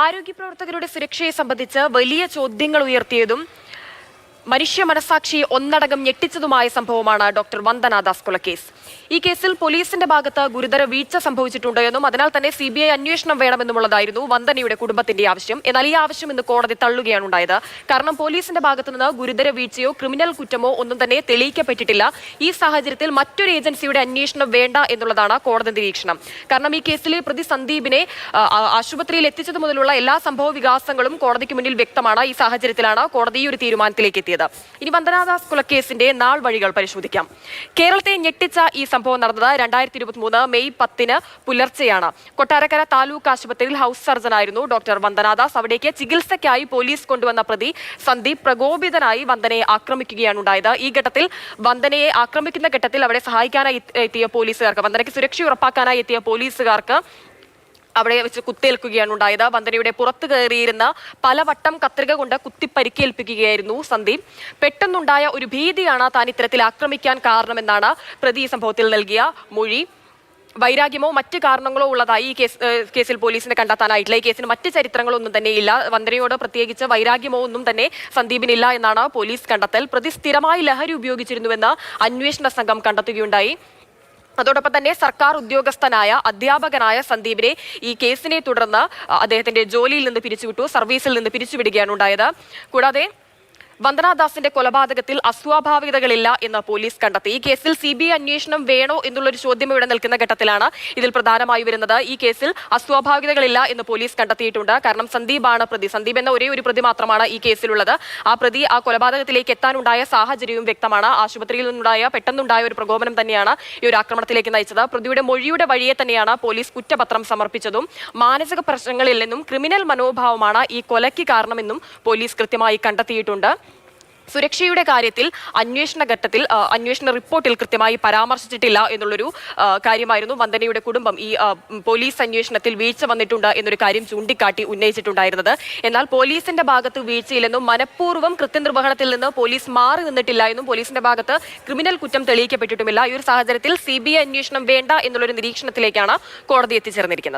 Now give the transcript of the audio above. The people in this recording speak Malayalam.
ആരോഗ്യപ്രവർത്തകരുടെ സുരക്ഷയെ സംബന്ധിച്ച് വലിയ ചോദ്യങ്ങൾ ഉയർത്തിയതും മനുഷ്യ മനസാക്ഷിയെ ഒന്നടങ്കം ഞെട്ടിച്ചതുമായ സംഭവമാണ് ഡോക്ടർ വന്ദന ദാസ് കൊലക്കേസ്. ഈ കേസിൽ പോലീസിന്റെ ഭാഗത്ത് ഗുരുതര വീഴ്ച സംഭവിച്ചിട്ടുണ്ട് എന്നും അതിനാൽ തന്നെ CBI അന്വേഷണം വേണമെന്നുമുള്ളതായിരുന്നു വന്ദനയുടെ കുടുംബത്തിന്റെ ആവശ്യം. എന്നാൽ ഈ ആവശ്യം ഇന്ന് കോടതി തള്ളുകയാണ് ഉണ്ടായത്. കാരണം പോലീസിന്റെ ഭാഗത്തു നിന്ന് ഗുരുതര വീഴ്ചയോ ക്രിമിനൽ കുറ്റമോ ഒന്നും തന്നെ തെളിയിക്കപ്പെട്ടിട്ടില്ല. ഈ സാഹചര്യത്തിൽ മറ്റൊരു ഏജൻസിയുടെ അന്വേഷണം വേണ്ട എന്നുള്ളതാണ് കോടതി നിരീക്ഷണം. കാരണം ഈ കേസിലെ പ്രതി സന്ദീപിനെ ആശുപത്രിയിൽ എത്തിച്ചത് മുതലുള്ള എല്ലാ സംഭവ വികാസങ്ങളും കോടതിക്ക് മുന്നിൽ വ്യക്തമാണ്. ഈ സാഹചര്യത്തിലാണ് കോടതി ഈ ഒരു തീരുമാനത്തിലേക്ക് എത്തിയത്. ഇനി വന്ദനാദാസ് കൊലക്കേസിന്റെ നാൾ വഴികൾ പരിശോധിക്കാം. കേരളത്തെ ഞെട്ടിച്ച ഈ സംഭവം നടന്നത് 2023 മെയ് 10 പുലർച്ചെയാണ്. കൊട്ടാരക്കര താലൂക്ക് ആശുപത്രിയിൽ ഹൗസ് സർജനായിരുന്നു ഡോക്ടർ വന്ദനാദാസ്. അവിടേക്ക് ചികിത്സയ്ക്കായി പോലീസ് കൊണ്ടുവന്ന പ്രതി സന്ദീപ് പ്രകോപിതനായി വന്ദനയെ ആക്രമിക്കുകയാണ് ഉണ്ടായത്. ഈ ഘട്ടത്തിൽ വന്ദനയെ ആക്രമിക്കുന്ന ഘട്ടത്തിൽ അവിടെ സഹായിക്കാനായി എത്തിയ പോലീസുകാർക്ക്, വന്ദനയ്ക്ക് സുരക്ഷ ഉറപ്പാക്കാനായി എത്തിയ പോലീസുകാർക്ക് അവിടെ വെച്ച് കുത്തേൽക്കുകയാണ് ഉണ്ടായത്. വന്ദനയുടെ പുറത്തു കയറിയിരുന്ന പലവട്ടം കത്രിക കൊണ്ട് കുത്തി പരിക്കേൽപ്പിക്കുകയായിരുന്നു സന്ദീപ്. പെട്ടെന്നുണ്ടായ ഒരു ഭീതിയാണ് താൻ ഇത്തരത്തിൽ ആക്രമിക്കാൻ കാരണമെന്നാണ് പ്രതി ഈ സംഭവത്തിൽ നൽകിയ മൊഴി. വൈരാഗ്യമോ മറ്റു കാരണങ്ങളോ ഉള്ളതായി ഈ കേസിൽ പോലീസിനെ കണ്ടെത്താനായിട്ടില്ല. ഈ കേസിന് മറ്റ് ചരിത്രങ്ങളൊന്നും തന്നെ ഇല്ല. വന്ദനയോട് പ്രത്യേകിച്ച് വൈരാഗ്യമോ ഒന്നും തന്നെ സന്ദീപിനില്ല എന്നാണ് പോലീസ് കണ്ടെത്തൽ. പ്രതി സ്ഥിരമായി ലഹരി ഉപയോഗിച്ചിരുന്നുവെന്ന് അന്വേഷണ സംഘം കണ്ടെത്തുകയുണ്ടായി. അതോടൊപ്പം തന്നെ സർക്കാർ ഉദ്യോഗസ്ഥനായ അധ്യാപകനായ സന്ദീപിനെ ഈ കേസിനെ തുടർന്ന് അദ്ദേഹത്തിന്റെ ജോലിയിൽ നിന്ന് പിരിച്ചുവിട്ടു, സർവീസിൽ നിന്ന് പിരിച്ചുവിടുകയാണ് ഉണ്ടായത്. കൂടാതെ വന്ദനാദാസിന്റെ കൊലപാതകത്തിൽ അസ്വാഭാവികതകളില്ല എന്ന് പോലീസ് കണ്ടെത്തി. ഈ കേസിൽ CBI അന്വേഷണം വേണോ എന്നുള്ളൊരു ചോദ്യം ഇവിടെ നിൽക്കുന്ന ഘട്ടത്തിലാണ് ഇതിൽ പ്രധാനമായി വരുന്നത്. ഈ കേസിൽ അസ്വാഭാവികതകളില്ല എന്ന് പോലീസ് കണ്ടെത്തിയിട്ടുണ്ട്. കാരണം സന്ദീപാണ് പ്രതി. സന്ദീപ് എന്ന ഒരേ ഒരു പ്രതി മാത്രമാണ് ഈ കേസിലുള്ളത്. ആ പ്രതി ആ കൊലപാതകത്തിലേക്ക് എത്താനുണ്ടായ സാഹചര്യവും വ്യക്തമാണ്. ആശുപത്രിയിൽ നിന്നുണ്ടായ പെട്ടെന്നുണ്ടായ ഒരു പ്രകോപനം തന്നെയാണ് ഈ ഒരു ആക്രമണത്തിലേക്ക് നയിച്ചത്. പ്രതിയുടെ മൊഴിയുടെ വഴിയെ തന്നെയാണ് പോലീസ് കുറ്റപത്രം സമർപ്പിച്ചതും. മാനസിക പ്രശ്നങ്ങളിൽ നിന്നും ക്രിമിനൽ മനോഭാവമാണ് ഈ കൊലയ്ക്ക് കാരണമെന്നും പോലീസ് കൃത്യമായി കണ്ടെത്തിയിട്ടുണ്ട്. സുരക്ഷയുടെ കാര്യത്തിൽ അന്വേഷണ റിപ്പോർട്ടിൽ കൃത്യമായി പരാമർശിച്ചിട്ടില്ല എന്നുള്ളൊരു കാര്യമായിരുന്നു വന്ദനയുടെ കുടുംബം ഈ പോലീസ് അന്വേഷണത്തിൽ വീഴ്ച വന്നിട്ടുണ്ട് എന്നൊരു കാര്യം ചൂണ്ടിക്കാട്ടി ഉന്നയിച്ചിട്ടുണ്ടായിരുന്നത്. എന്നാൽ പോലീസിന്റെ ഭാഗത്ത് വീഴ്ചയില്ലെന്നും മനഃപൂർവ്വം കൃത്യനിർവഹണത്തിൽ നിന്ന് പോലീസ് മാറി നിന്നിട്ടില്ല എന്നും പോലീസിന്റെ ഭാഗത്ത് ക്രിമിനൽ കുറ്റം തെളിയിക്കപ്പെട്ടിട്ടുമില്ല. ഈ ഒരു സാഹചര്യത്തിൽ CBI അന്വേഷണം വേണ്ട എന്നുള്ളൊരു നിരീക്ഷണത്തിലേക്കാണ് കോടതി എത്തിച്ചേർന്നിരിക്കുന്നത്.